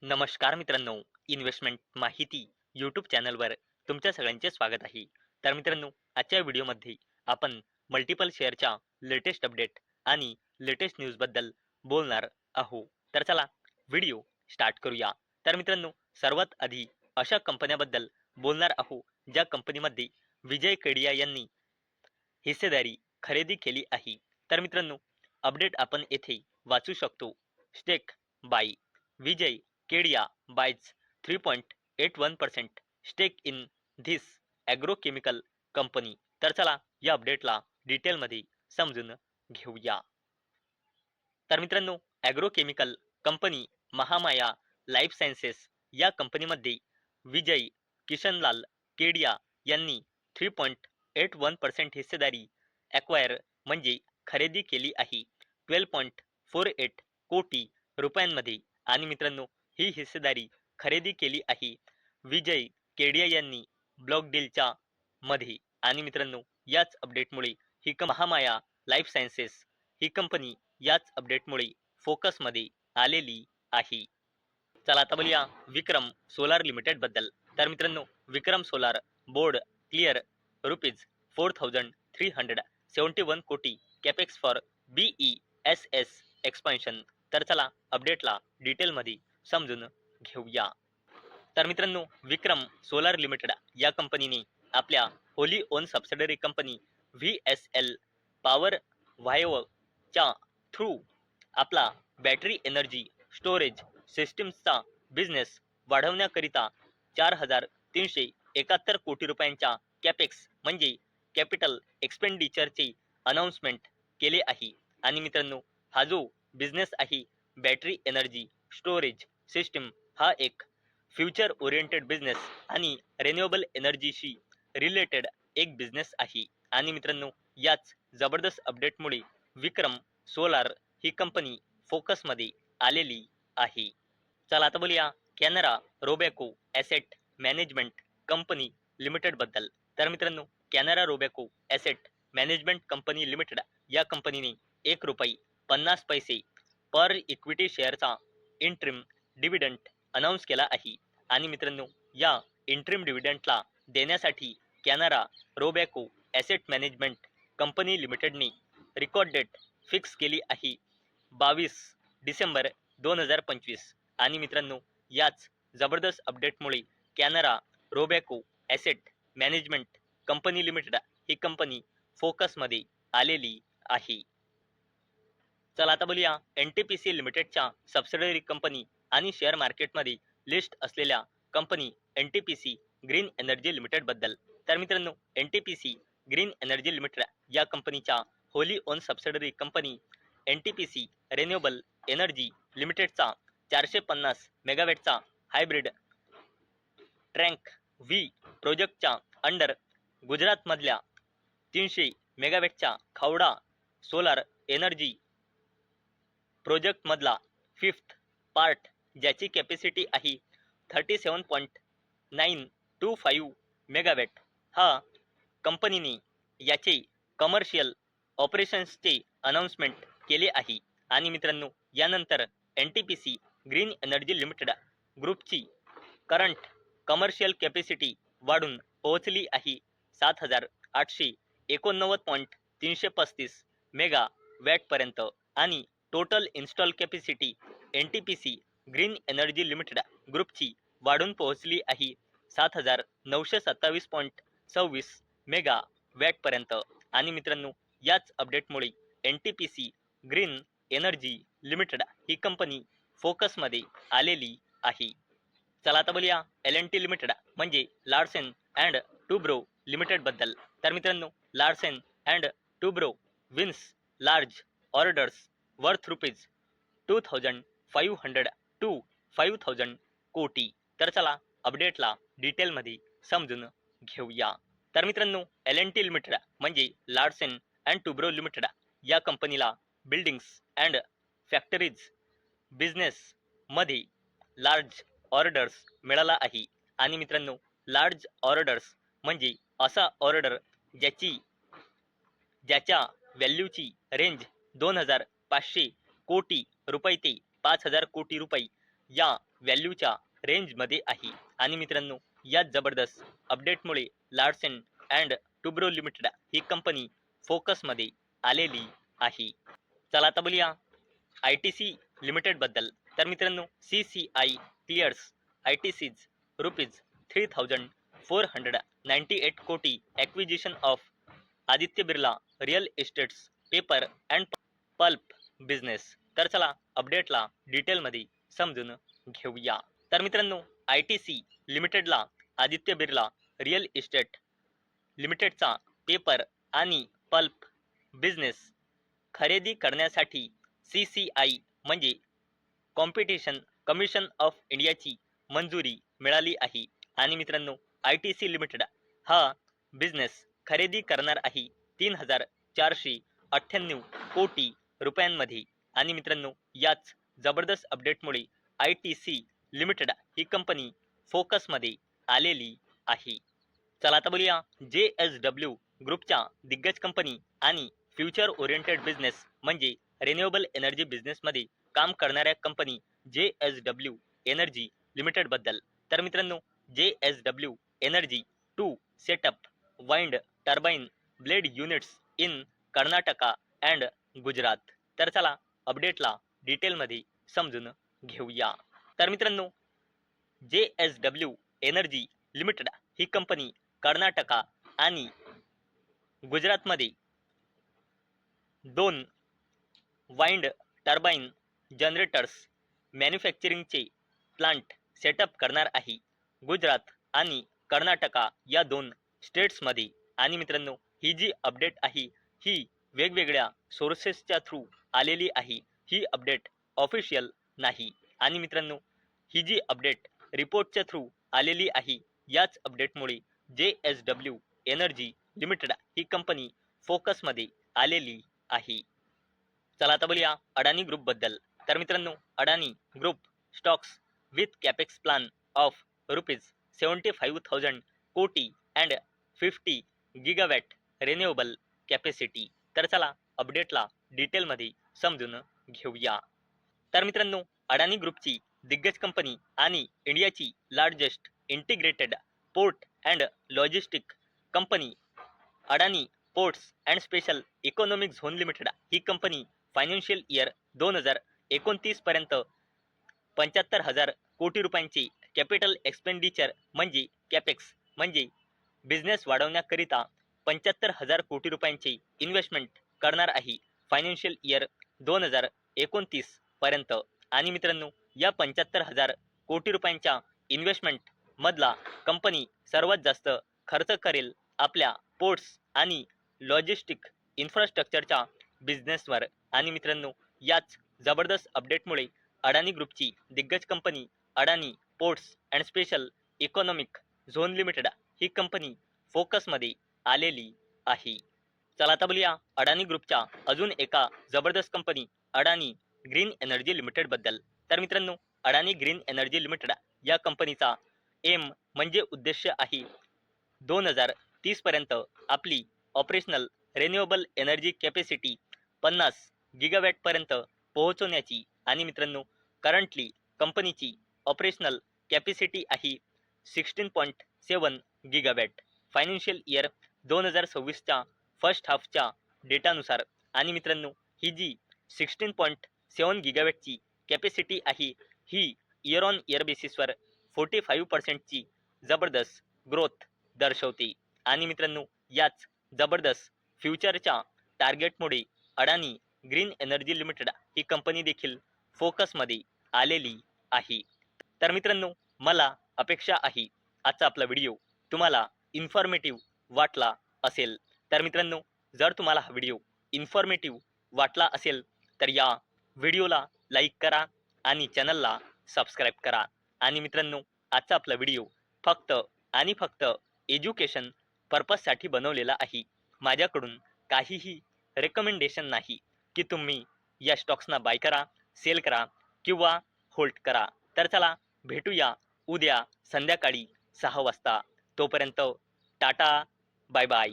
नमस्कार मित्रांनो, इन्व्हेस्टमेंट माहिती यूट्यूब चॅनलवर तुमच्या सगळ्यांचे स्वागत आहे. तर मित्रांनो, आजच्या व्हिडिओमध्ये आपण मल्टिपल शेअरच्या लेटेस्ट अपडेट आणि लेटेस्ट न्यूजबद्दल बोलणार आहोत. तर चला व्हिडिओ स्टार्ट करूया. तर मित्रांनो, सर्वात आधी अशा कंपन्याबद्दल बोलणार आहोत ज्या कंपनीमध्ये विजय केडिया यांनी हिस्सेदारी खरेदी केली आहे. तर मित्रांनो, अपडेट आपण येथे वाचू शकतो. Stake by Vijay Kedia buys 3.81% stake in this agrochemical company. तर चला या अपडेटला डिटेलमध्ये समजून घेऊया. तर मित्रांनो, agrochemical company Mahamaya life sciences या कंपनीमध्ये विजय किशनलाल केडिया यांनी 3.81% हिस्सेदारी ॲक्वायर म्हणजे खरेदी केली आहे 12.48 कोटी रुपयांमध्ये. आणि मित्रांनो, ही हिस्सेदारी खरेदी केली आहे विजय केडिया यांनी ब्लॉक डीलच्या मध्ये. आणि मित्रांनो, याच अपडेटमुळे महामाया लाईफ सायन्सेस ही कंपनी याच अपडेटमुळे फोकसमध्ये आलेली आहे. चला आता बोलूया विक्रम सोलार लिमिटेड बद्दल. तर मित्रांनो, विक्रम सोलार बोर्ड क्लिअर ₹4,371 कोटी कॅपेक्स फॉर BESS एक्सपान्शन. तर चला अपडेटला डिटेलमध्ये समजून घेऊया. तर मित्रांनो, विक्रम सोलार लिमिटेड या कंपनीने आपल्या wholly owned subsidiary company VSL power व्हायवच्या थ्रू आपला बॅटरी एनर्जी स्टोरेज सिस्टीम्सचा बिझनेस वाढवण्याकरिता 4,371 कोटी रुपयांच्या कॅपेक्स म्हणजे कॅपिटल एक्सपेंडिचरचे अनाउन्समेंट केले आहे. आणि मित्रांनो, हा जो बिझनेस आहे बॅटरी एनर्जी स्टोरेज सिस्टीम, हा एक फ्युचर ओरिएंटेड बिझनेस आणि रिन्युएबल एनर्जीशी रिलेटेड एक बिझनेस आहे. आणि मित्रांनो, याच जबरदस्त अपडेटमुळे विक्रम सोलार ही कंपनी फोकसमध्ये आलेली आहे. चला आता बोलूया Canara Robeco asset management company limited बद्दल. तर मित्रांनो, Canara Robeco asset management company limited या कंपनीने ₹1.50 पर इक्विटी शेअरचा इंट्रीम डिव्हिडंड अनाऊन्स केला आहे. आणि मित्रांनो, या इंट्रीम डिव्हिडंडला देण्यासाठी Canara Robeco asset management company लिमिटेडने रेकॉर्ड डेट फिक्स केली आहे 22 डिसेंबर 2025. आणि मित्रांनो, याच जबरदस्त अपडेटमुळे Canara Robeco asset management company limited ही कंपनी फोकसमध्ये आलेली आहे. चला आता बोलूया NTPC लिमिटेडच्या सबसिडरी कंपनी आणि शेअर मार्केटमध्ये लिस्ट असलेल्या company NTPC green energy limited बद्दल. तर मित्रांनो, NTPC ग्रीन एनर्जी लिमिटेड या कंपनीच्या wholly owned subsidiary company NTPC renewable energy लिमिटेडचा 450 मेगावॅटचा हायब्रिड ट्रँक व्ही प्रोजेक्टच्या अंडर गुजरातमधल्या 300 मेगावॅटच्या खावडा सोलार एनर्जी प्रोजेक्टमधला फिफ्थ पार्ट, ज्याची कॅपॅसिटी आहे 37.925 मेगावॅट. हा कंपनीने याचे कमर्शियल ऑपरेशन्सचे अनाउन्समेंट केले आहे. आणि मित्रांनो, यानंतर NTPC ग्रीन एनर्जी लिमिटेड ग्रुपची करंट कमर्शियल कॅपॅसिटी वाढून पोहोचली आहे 7,889.335 मेगावॅटपर्यंत. आणि total install capacity NTPC green energy limited ग्रुपची वाढून पोहोचली आहे 7,927.26 मेगावॅटपर्यंत. आणि मित्रांनो, याच अपडेटमुळे NTPC ग्रीन एनर्जी लिमिटेड ही कंपनी फोकसमध्ये आलेली आहे. चला आता बोलूया L&T लिमिटेड म्हणजे लार्सन अँड टुब्रो लिमिटेड बद्दल. तर मित्रांनो, Larsen and Toubro wins large orders worth ₹2,500 to 5,000 कोटी. तर चला अपडेटला डिटेलमध्ये समजून घेऊया. तर मित्रांनो, L&T लिमिटेड म्हणजे लार्सन अँड टुब्रो लिमिटेड या कंपनीला बिल्डिंग्स अँड फॅक्टरीज बिझनेस मध्ये लार्ज ऑर्डर्स मिळाला आहे. आणि मित्रांनो, लार्ज ऑर्डर्स म्हणजे असा ऑर्डर ज्याच्या व्हॅल्यूची रेंज 2,500 कोटी रुपये ते 5,000 कोटी रुपये या व्हॅल्यूच्या रेंजमध्ये आहे. आणि मित्रांनो या जबरदस्त अपडेटमुळे लार्सन अँड टुब्रो लिमिटेड ही कंपनी फोकसमध्ये आलेली आहे. चला आता बोलूया ITC लिमिटेड बद्दल. तर मित्रांनो CCI क्लिअर्स ITC's ₹3,498 कोटी acquisition of Aditya Birla real estates paper and pulp business. तर चला अपडेटला डिटेलमध्ये समजून घेऊया. तर मित्रांनो ITC लिमिटेडला आदित्य बिर्ला रिअल इस्टेट लिमिटेडचा पेपर आणि पल्प बिझनेस खरेदी करण्यासाठी CCI म्हणजे कॉम्पिटिशन कमिशन ऑफ इंडियाची मंजुरी मिळाली आहे. आणि मित्रांनो ITC लिमिटेड हा बिझनेस खरेदी करणार आहे 3,498 कोटी रुपयांमध्ये. आणि मित्रांनो याच जबरदस्त अपडेटमुळे ITC लिमिटेड ही कंपनी फोकसमध्ये आलेली आहे. चला आता बोलूया JSW ग्रुपच्या दिग्गज कंपनी आणि फ्युचर ओरिएंटेड बिझनेस म्हणजे रिन्युएबल एनर्जी बिझनेसमध्ये काम करणाऱ्या कंपनी JSW एनर्जी लिमिटेड बद्दल. तर मित्रांनो JSW energy to set up wind turbine blade units in Karnataka and Gujarat. तर चला अपडेटला डिटेलमध्ये समजून घेऊया. तर मित्रांनो JSW एनर्जी लिमिटेड ही कंपनी कर्नाटका आणि गुजरातमध्ये 2 वाइंड टर्बाइन जनरेटर्स मॅन्युफॅक्चरिंगचे प्लांट सेटअप करणार आहे गुजरात आणि कर्नाटका या 2 स्टेट्समध्ये. आणि मित्रांनो ही जी अपडेट आहे ही वेगवेगळ्या सोर्सेसच्या थ्रू आलेली आहे. ही अपडेट ऑफिशियल नाही. आणि मित्रांनो ही जी अपडेट रिपोर्टच्या थ्रू आलेली आहे याच अपडेटमुळे JSW एनर्जी लिमिटेड ही कंपनी फोकसमध्ये आलेली आहे. चला आता बोलूया अडानी ग्रुप बद्दल. तर मित्रांनो Adani group stocks with capex plan of ₹75,000 कोटी अँड 50 गिगावॅट रिन्युएबल कॅपॅसिटी. तर चला अपडेटला डिटेलमध्ये समजून घेऊया. तर मित्रांनो अडानी ग्रुपची दिग्गज कंपनी आणि इंडियाची largest integrated port and logistic company Adani ports and special economic zone limited ही कंपनी फायनान्शियल इयर 2029 पर्यंत 75,000 कोटी रुपयांचे कॅपिटल एक्सपेंडिचर म्हणजे कॅपेक्स म्हणजे बिझनेस वाढवण्याकरिता 75,000 कोटी रुपयांचे इन्व्हेस्टमेंट करणार आहे फायनान्शियल इयर 2029 पर्यंत. आणि मित्रांनो या 75,000 कोटी रुपयांच्या इन्व्हेस्टमेंट मधला कंपनी सर्वात जास्त खर्च करेल आपल्या पोर्ट्स आणि लॉजिस्टिक इन्फ्रास्ट्रक्चरच्या बिझनेसवर. आणि मित्रांनो याच जबरदस्त अपडेटमुळे अडानी ग्रुपची दिग्गज company Adani ports and special economic zone limited ही कंपनी फोकसमध्ये आलेली आहे. चला आता बोलूया अडानी ग्रुपच्या अजून एका जबरदस्त कंपनी अडानी ग्रीन एनर्जी लिमिटेड बद्दल. तर मित्रांनो अडानी ग्रीन एनर्जी लिमिटेड या कंपनीचा एम म्हणजे उद्देश आहे 2030 पर्यंत आपली operational renewable energy capacity 50 gigawatt पर्यंत पोहोचवण्याची. आणि मित्रांनो करंटली कंपनीची ऑपरेशनल कॅपॅसिटी आहे 16.7 गिगावॅट फायनान्शियल इयर 2026च्या फर्स्ट हाफच्या डेटानुसार. आणि मित्रांनो ही जी 16.7 गिगावॅटची कॅपॅसिटी आहे ही इयर ऑन इयर बेसिसवर 45%ची जबरदस्त ग्रोथ दर्शवते. आणि मित्रांनो याच जबरदस्त फ्युचरच्या टार्गेटमुळे अडानी ग्रीन एनर्जी लिमिटेड ही कंपनी देखील फोकसमध्ये आलेली आहे. तर मित्रांनो मला अपेक्षा आहे आजचा आपला व्हिडिओ तुम्हाला इन्फॉर्मेटिव्ह वाटला असेल. तर मित्रांनो जर तुम्हाला हा व्हिडिओ इन्फॉर्मेटिव्ह वाटला असेल तर या व्हिडिओला लाईक करा आणि चॅनलला सबस्क्राईब करा. आणि मित्रांनो आजचा आपला व्हिडिओ फक्त आणि फक्त एज्युकेशन पर्पजसाठी बनवलेला आहे. माझ्याकडून काहीही रेकमेंडेशन नाही की तुम्ही या स्टॉक्सना बाय करा, सेल करा किंवा होल्ड करा. तर चला भेटूया उद्या संध्याकाळी 6 वाजता. तोपर्यंत टाटा, बाय बाय.